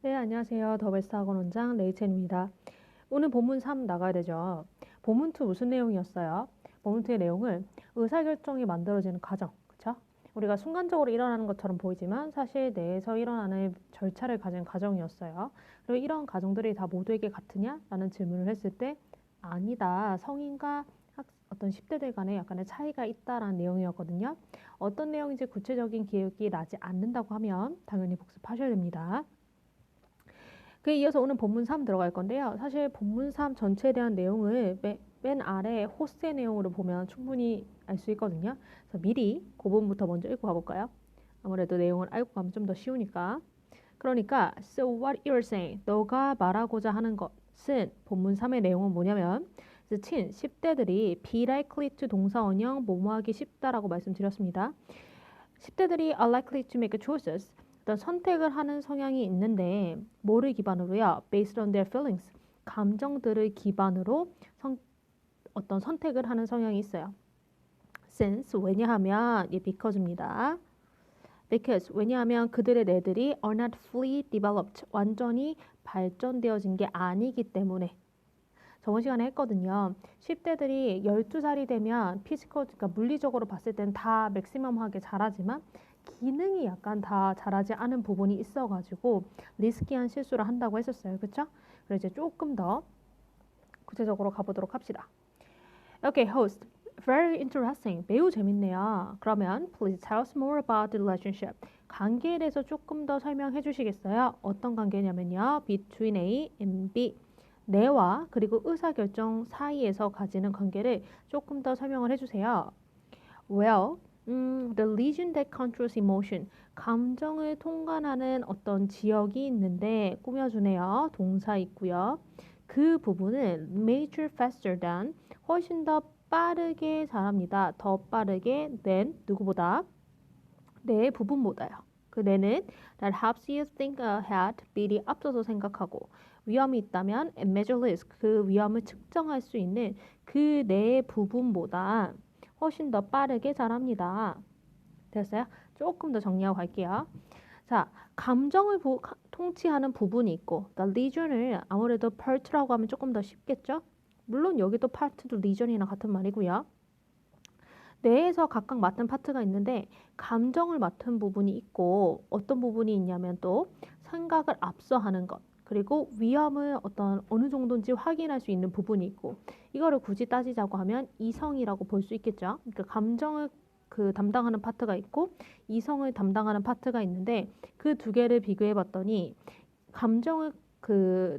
네, 안녕하세요. 더 베스트 학원 원장 레이첼입니다. 오늘 본문 3 나가야 되죠. 본문 2 무슨 내용이었어요? 본문 2의 내용은 의사결정이 만들어지는 과정, 그쵸? 우리가 순간적으로 일어나는 것처럼 보이지만 사실 뇌에서 일어나는 절차를 가진 과정이었어요. 그리고 이런 과정들이 다 모두에게 같으냐? 라는 질문을 했을 때 아니다. 성인과 어떤 10대들 간에 약간의 차이가 있다라는 내용이었거든요. 어떤 내용인지 구체적인 기억이 나지 않는다고 하면 당연히 복습하셔야 됩니다. 그에 이어서 오늘 본문 3 들어갈 건데요. 사실 본문 3 전체에 대한 내용을 맨 아래 호스의 내용으로 보면 충분히 알 수 있거든요. 그래서 미리 그 부분부터 먼저 읽고 가볼까요? 아무래도 내용을 알고 가면 좀 더 쉬우니까. 그러니까 So what you're saying, 너가 말하고자 하는 것은 본문 3의 내용은 뭐냐면 친 10대들이 be likely to 동사 원형 뭐뭐하기 쉽다라고 말씀드렸습니다. 10대들이 are likely to make choices. 어떤 선택을 하는 성향이 있는데 뭐를 기반으로요? Based on their feelings. 감정들을 기반으로 어떤 선택을 하는 성향이 있어요. Since 왜냐하면 because입니다. Because 왜냐하면 그들의 뇌들이 are not fully developed. 완전히 발전되어진 게 아니기 때문에. 저번 시간에 했거든요. 10대들이 12살이 되면 피지컬, 그러니까 물리적으로 봤을 땐 다 맥시멈하게 자라지만 기능이 약간 다 자라지 않은 부분이 있어가지고 리스키한 실수를 한다고 했었어요. 그쵸? 그럼 이제 조금 더 구체적으로 가보도록 합시다. Okay, host. Very interesting. 매우 재밌네요. 그러면 please tell us more about the relationship. 관계에 대해서 조금 더 설명해 주시겠어요? 어떤 관계냐면요. Between A and B. 뇌와 그리고 의사결정 사이에서 가지는 관계를 조금 더 설명을 해주세요. Well, the region that controls emotion. 감정을 통관하는 어떤 지역이 있는데 꾸며주네요. 동사 있고요. 그 부분은 mature faster than 훨씬 더 빠르게 자랍니다. 더 빠르게 than 누구보다 내 부분보다요. 그 뇌는 that helps you think ahead 미리 앞서서 생각하고 위험이 있다면 and measure risk 그 위험을 측정할 수 있는 그 뇌 부분보다 훨씬 더 빠르게 자랍니다. 됐어요? 조금 더 정리하고 갈게요. 자, 감정을 통치하는 부분이 있고 the region을 아무래도 part라고 하면 조금 더 쉽겠죠? 물론 여기도 part도 region이나 같은 말이고요. 뇌에서 각각 맡은 파트가 있는데 감정을 맡은 부분이 있고 어떤 부분이 있냐면 또 생각을 앞서 하는 것 그리고 위험을 어떤 어느 정도인지 확인할 수 있는 부분이 있고 이거를 굳이 따지자고 하면 이성이라고 볼 수 있겠죠. 그러니까 감정을 담당하는 파트가 있고 이성을 담당하는 파트가 있는데 그 두 개를 비교해 봤더니 감정을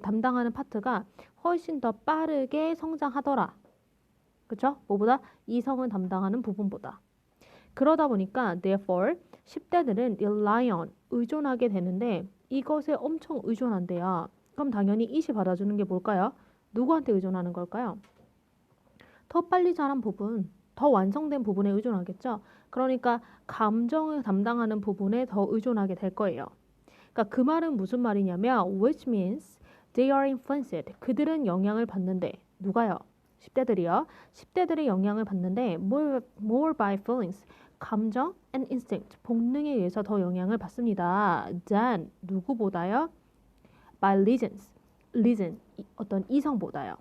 담당하는 파트가 훨씬 더 빠르게 성장하더라. 그쵸? 뭐보다 이성을 담당하는 부분보다. 그러다 보니까 therefore 10대들은 rely on 의존하게 되는데 이것에 엄청 의존한대요. 그럼 당연히 이시 받아주는 게 뭘까요? 누구한테 의존하는 걸까요? 더 빨리 자란 부분, 더 완성된 부분에 의존하겠죠. 그러니까 감정을 담당하는 부분에 더 의존하게 될 거예요. 그러니까 그 말은 무슨 말이냐면 which means they are influenced. 그들은 영향을 받는데 누가요? 10대들이요. 10대들의 영향을 받는데 more by feelings. 감정 and instinct. 본능에 의해서 더 영향을 받습니다. than 누구보다요? by reasons. reason. 어떤 이성보다요.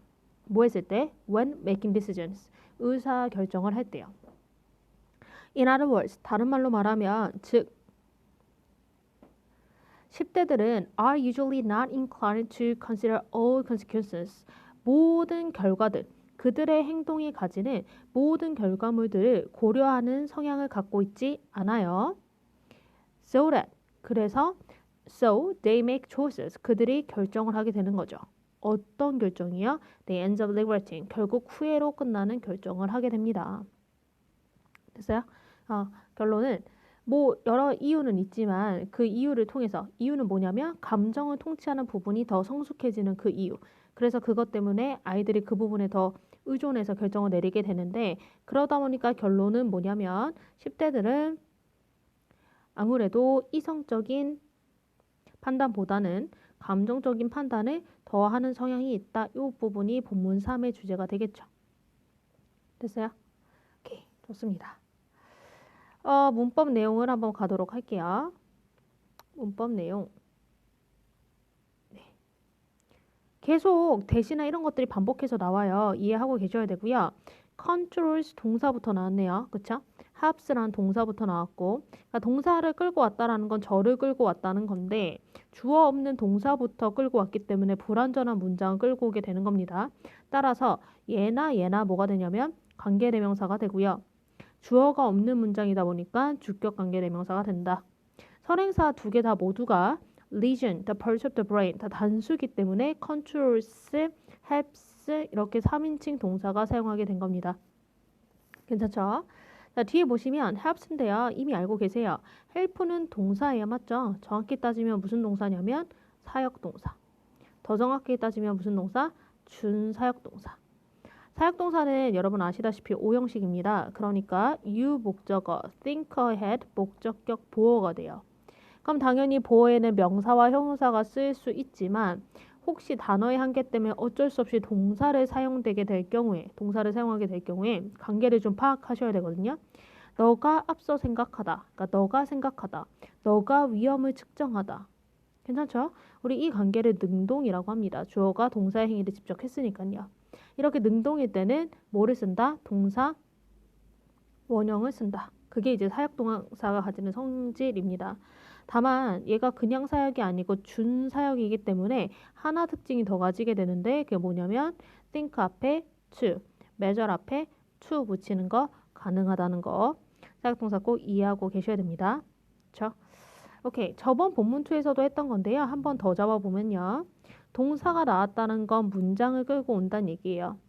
뭐 했을 때? when making decisions. 의사 결정을 할 때요. In other words, 다른 말로 말하면 즉 10대들은 are usually not inclined to consider all consequences. 모든 결과들, 그들의 행동이 가지는 모든 결과물들을 고려하는 성향을 갖고 있지 않아요. So that, 그래서 so they make choices. 그들이 결정을 하게 되는 거죠. 어떤 결정이요? They end up regretting. 결국 후회로 끝나는 결정을 하게 됩니다. 됐어요? 결론은 뭐 여러 이유는 있지만 그 이유를 통해서 이유는 뭐냐면 감정을 통치하는 부분이 더 성숙해지는 그 이유. 그래서 그것 때문에 아이들이 그 부분에 더 의존해서 결정을 내리게 되는데 그러다 보니까 결론은 뭐냐면 10대들은 아무래도 이성적인 판단보다는 감정적인 판단을 더 하는 성향이 있다. 이 부분이 본문 3의 주제가 되겠죠. 됐어요? 오케이, 좋습니다. 문법 내용을 한번 가도록 할게요. 문법 내용. 계속 대시나 이런 것들이 반복해서 나와요. 이해하고 계셔야 되고요. controls 동사부터 나왔네요. 그쵸? helps라는 동사부터 나왔고, 그러니까 동사를 끌고 왔다라는 건 저를 끌고 왔다는 건데 주어 없는 동사부터 끌고 왔기 때문에 불완전한 문장을 끌고 오게 되는 겁니다. 따라서 얘나 뭐가 되냐면 관계대명사가 되고요. 주어가 없는 문장이다 보니까 주격 관계대명사가 된다. 선행사 두 개 다 모두가 lesion, the pulse of the brain 다 단수기 때문에 controls, helps 이렇게 3인칭 동사가 사용하게 된 겁니다. 괜찮죠? 자, 뒤에 보시면 helps인데요. 이미 알고 계세요. help는 동사예요. 맞죠? 정확히 따지면 무슨 동사냐면 사역동사. 더 정확히 따지면 무슨 동사? 준사역동사. 사역동사는 여러분 아시다시피 오형식입니다. 그러니까 you 목적어, think ahead 목적격 보어가 돼요. 그럼 당연히 보어에는 명사와 형용사가 쓰일 수 있지만 혹시 단어의 한계 때문에 어쩔 수 없이 동사를 사용하게 될 경우에 관계를 좀 파악하셔야 되거든요. 너가 앞서 생각하다. 그러니까 너가 생각하다. 너가 위험을 측정하다. 괜찮죠? 우리 이 관계를 능동이라고 합니다. 주어가 동사의 행위를 직접 했으니까요. 이렇게 능동일 때는 뭐를 쓴다? 동사 원형을 쓴다. 그게 이제 사역동사가 가지는 성질입니다. 다만 얘가 그냥 사역이 아니고 준사역이기 때문에 하나 특징이 더 가지게 되는데 그게 뭐냐면 think 앞에 to, measure 앞에 to 붙이는 거 가능하다는 거. 사역동사 꼭 이해하고 계셔야 됩니다. 그렇죠? 오케이. 저번 본문 2에서도 했던 건데요. 한 번 더 잡아보면요. 동사가 나왔다는 건 문장을 끌고 온다는 얘기예요.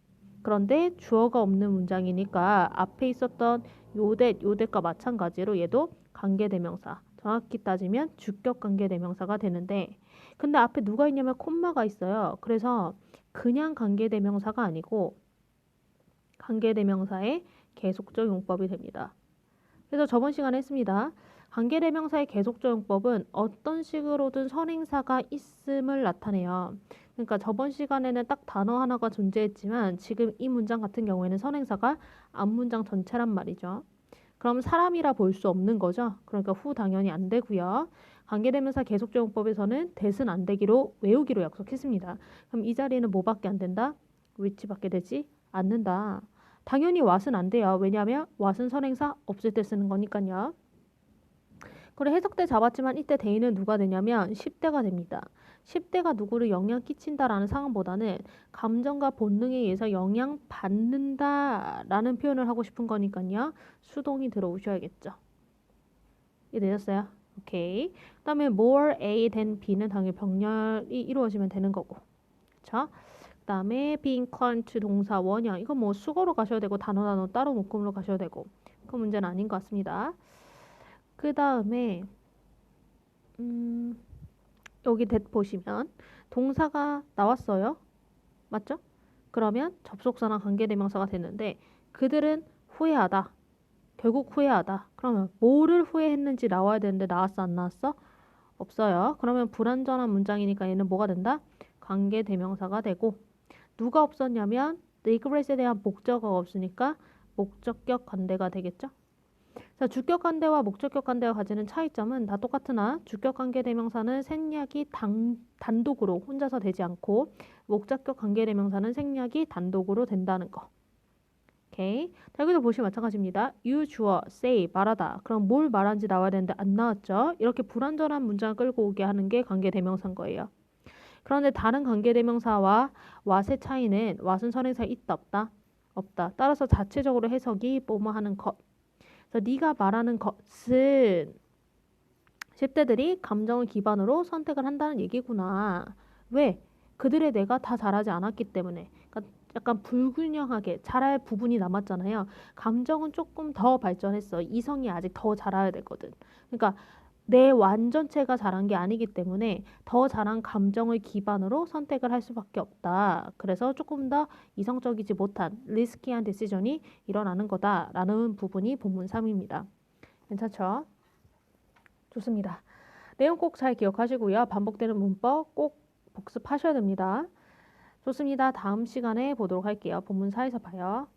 그런데 주어가 없는 문장이니까 앞에 있었던 요댓과 마찬가지로 얘도 관계대명사. 정확히 따지면 주격 관계대명사가 되는데 근데 앞에 누가 있냐면 콤마가 있어요. 그래서 그냥 관계대명사가 아니고 관계대명사의 계속적 용법이 됩니다. 그래서 저번 시간에 했습니다. 관계대명사의 계속적 용법은 어떤 식으로든 선행사가 있음을 나타내요. 그러니까 저번 시간에는 딱 단어 하나가 존재했지만 지금 이 문장 같은 경우에는 선행사가 앞문장 전체란 말이죠. 그럼 사람이라 볼 수 없는 거죠. 그러니까 후 당연히 안 되고요. 관계대명사 계속적 용법에서는 대은 안 되기로 외우기로 약속했습니다. 그럼 이 자리에는 뭐밖에 안 된다? which밖에 되지 않는다. 당연히 what은 안 돼요. 왜냐하면 what은 선행사 없을 때 쓰는 거니까요. 그리고 해석대 잡았지만 이때 대인은 누가 되냐면 10대가 됩니다. 10대가 누구를 영향 끼친다라는 상황보다는 감정과 본능에 의해서 영향받는다라는 표현을 하고 싶은 거니까요. 수동이 들어오셔야겠죠. 이해되셨어요? 오케이. 그 다음에 more A than B는 당연히 병렬이 이루어지면 되는 거고. 그쵸? 그 다음에 be inclined to 동사 원형. 이건 뭐 수거로 가셔야 되고 단어 따로 묶음으로 가셔야 되고. 그 문제는 아닌 것 같습니다. 그 다음에 여기 보시면 동사가 나왔어요. 맞죠? 그러면 접속사나 관계대명사가 됐는데 그들은 후회하다. 결국 후회하다. 그러면 뭐를 후회했는지 나와야 되는데 나왔어 안 나왔어? 없어요. 그러면 불완전한 문장이니까 얘는 뭐가 된다? 관계대명사가 되고 누가 없었냐면 regret에 대한 목적어가 없으니까 목적격 관대가 되겠죠? 자, 주격 관대와 목적격 관대가 가지는 차이점은 다 똑같으나 주격 관계 대명사는 생략이 단독으로 혼자서 되지 않고 목적격 관계 대명사는 생략이 단독으로 된다는 거. 오케이. 자, 여기도 보시면 마찬가지입니다. you 주어 say 말하다. 그럼 뭘 말하는지 나와야 되는데 안 나왔죠? 이렇게 불완전한 문장을 끌고 오게 하는 게 관계 대명사인 거예요. 그런데 다른 관계 대명사와 what의 차이는 what은 선행사에 있다 없다? 없다. 따라서 자체적으로 해석이 뭐뭐 하는 것. 네가 말하는 것은 10대들이 감정을 기반으로 선택을 한다는 얘기구나. 왜? 그들의 뇌가 다 자라지 않았기 때문에. 그러니까 약간 불균형하게 자랄 부분이 남았잖아요. 감정은 조금 더 발전했어. 이성이 아직 더 자라야 되거든. 그러니까 내 완전체가 자란 게 아니기 때문에 더 자란 감정을 기반으로 선택을 할 수밖에 없다. 그래서 조금 더 이성적이지 못한 리스키한 디시전이 일어나는 거다라는 부분이 본문 3입니다. 괜찮죠? 좋습니다. 내용 꼭 잘 기억하시고요. 반복되는 문법 꼭 복습하셔야 됩니다. 좋습니다. 다음 시간에 보도록 할게요. 본문 4에서 봐요.